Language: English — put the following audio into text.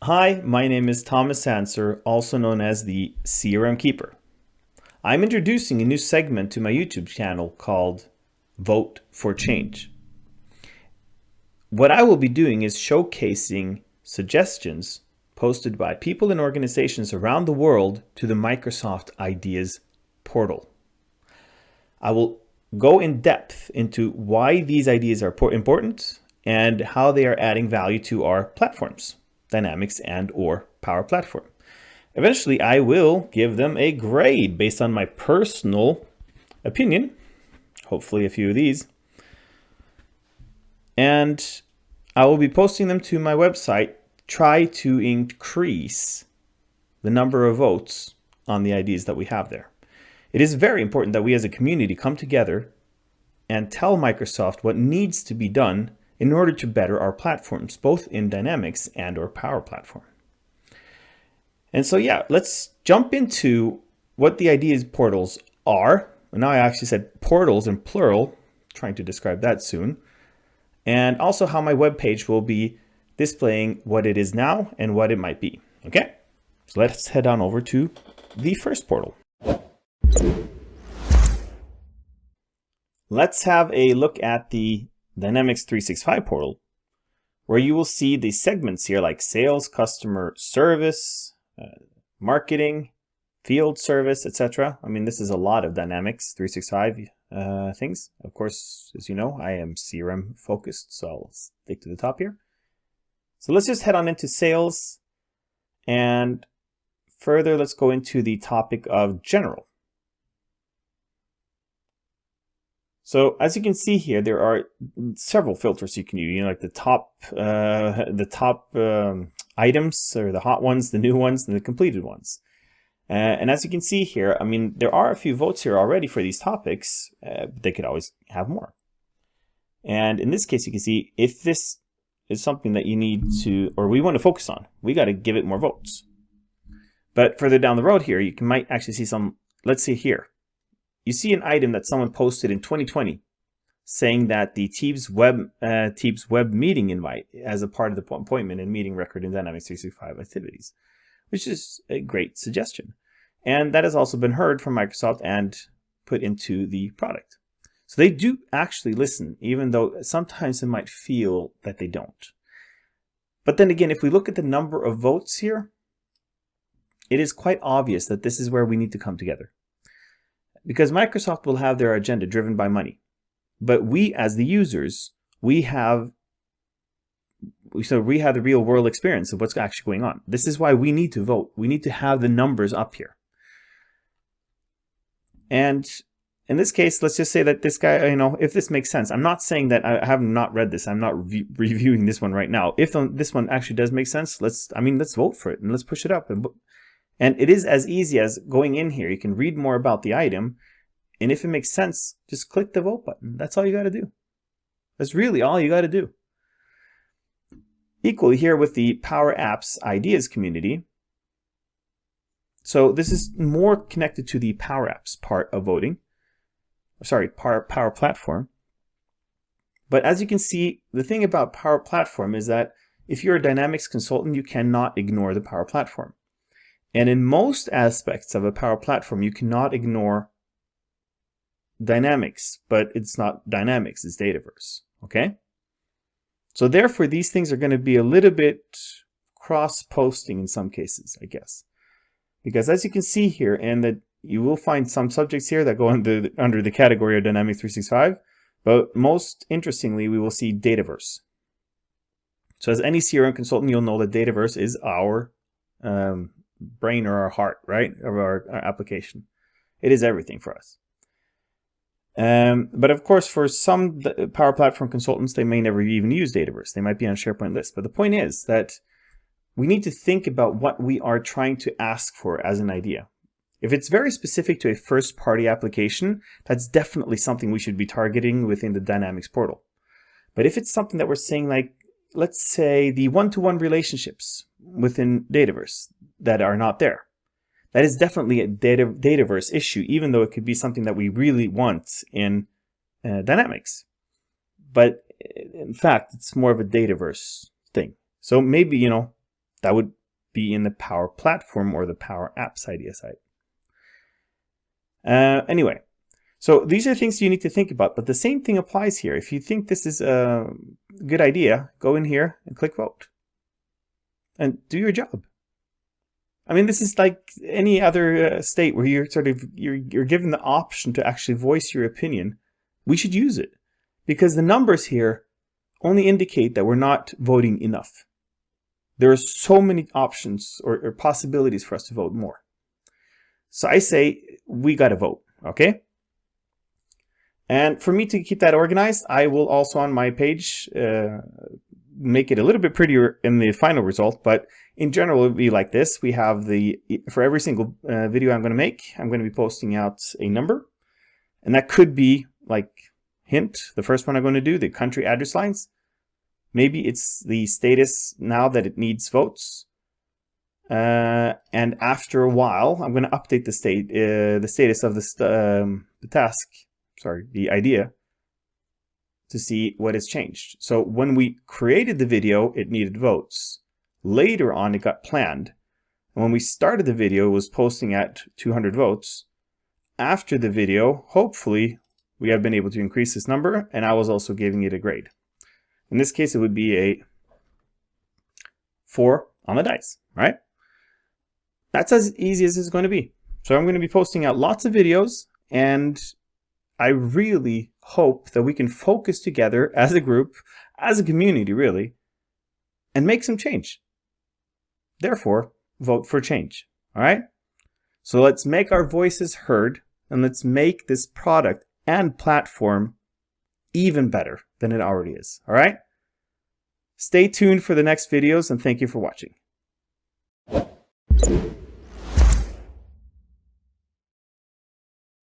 Hi, my name is Thomas Sanser, also known as the CRM Keeper. I'm introducing a new segment to my YouTube channel called Vote for Change. What I will be doing is showcasing suggestions posted by people and organizations around the world to the Microsoft Ideas portal. I will go in depth into why these ideas are important and how they are adding value to our platforms, Dynamics and/or Power Platform. Eventually, I will give them a grade based on my personal opinion, hopefully a few of these, and I will be posting them to my website. Try to increase the number of votes on the ideas that we have there. It is very important that we as a community come together and tell Microsoft what needs to be done in order to better our platforms, both in Dynamics and/or Power Platform. And so, yeah, let's jump into what the ideas portals are. Now I actually said portals in plural, trying to describe that soon. And also how my webpage will be displaying what it is now and what it might be. Okay, so let's head on over to the first portal. Let's have a look at the Dynamics 365 portal, where you will see the segments here like sales, customer service, marketing, field service, etc. I mean, this is a lot of Dynamics 365 things. Of course, as you know, I am CRM focused, so I'll stick to the top here. So let's just head on into sales, and further, let's go into the topic of general. So as you can see here, there are several filters you can use. You know, like the top items, or the hot ones, the new ones, and the completed ones. And as you can see here, I mean, there are a few votes here already for these topics, but they could always have more. And in this case, you can see if this is something that you need to, or we want to focus on, we got to give it more votes. But further down the road here, you might actually see some, let's see here. You see an item that someone posted in 2020 saying that the Teams web meeting invite as a part of the appointment and meeting record in Dynamics 365 activities, which is a great suggestion. And that has also been heard from Microsoft and put into the product. So they do actually listen, even though sometimes it might feel that they don't. But then again, if we look at the number of votes here, it is quite obvious that this is where we need to come together. Because Microsoft will have their agenda driven by money. But we, as the users, we have the real world experience of what's actually going on. This is why we need to vote. We need to have the numbers up here. And in this case, let's just say that this guy, you know, if this makes sense. I'm not saying that I have not read this. I'm not reviewing this one right now. If this one actually does make sense, let's vote for it and let's push it up. And it is as easy as going in here. You can read more about the item. And if it makes sense, just click the vote button. That's all you got to do. That's really all you got to do. Equally here with the Power Apps Ideas community. So this is more connected to the Power Apps part of voting. Sorry, Power Platform. But as you can see, the thing about Power Platform is that if you're a Dynamics consultant, you cannot ignore the Power Platform. And in most aspects of a Power Platform, you cannot ignore Dynamics, but it's not Dynamics, it's Dataverse, okay? So therefore, these things are going to be a little bit cross-posting in some cases, I guess. Because as you can see here, and that you will find some subjects here that go under the category of Dynamics 365, but most interestingly, we will see Dataverse. So as any CRM consultant, you'll know that Dataverse is our brain or our heart, right, of our application. It is everything for us. But of course, for some Power Platform consultants, they may never even use Dataverse. They might be on a SharePoint list. But the point is that we need to think about what we are trying to ask for as an idea. If it's very specific to a first-party application, that's definitely something we should be targeting within the Dynamics portal. But if it's something that we're saying, like, let's say the one-to-one relationships within Dataverse that are not there, that is definitely a Dataverse issue, even though it could be something that we really want in Dynamics. But in fact, it's more of a Dataverse thing. So maybe, you know, That would be in the Power Platform or the Power Apps idea side. Anyway, so these are things you need to think about, but the same thing applies here. If you think this is a good idea, go in here and click vote and do your job. I mean, this is like any other state where you're you're given the option to actually voice your opinion. We should use it, because the numbers here only indicate that we're not voting enough. There are so many options or possibilities for us to vote more. So I say we got to vote, okay? And for me to keep that organized, I will also on my page make it a little bit prettier in the final result, but in general, it would be like this. We have for every single video I'm going to make, I'm going to be posting out a number. And that could be like, hint, the first one I'm going to do, the country address lines. Maybe it's the status now that it needs votes. And after a while, I'm going to update the status of the idea, to see what has changed. So when we created the video, it needed votes. Later on, it got planned. And when we started the video, it was posting at 200 votes. After the video, hopefully, we have been able to increase this number, and I was also giving it a grade. In this case, it would be a 4 on the dice, right? That's as easy as it's going to be. So I'm going to be posting out lots of videos, and I really hope that we can focus together as a group, as a community really, and make some change. Therefore, vote for change, all right? So let's make our voices heard, and let's make this product and platform even better than it already is, all right? Stay tuned for the next videos, and thank you for watching.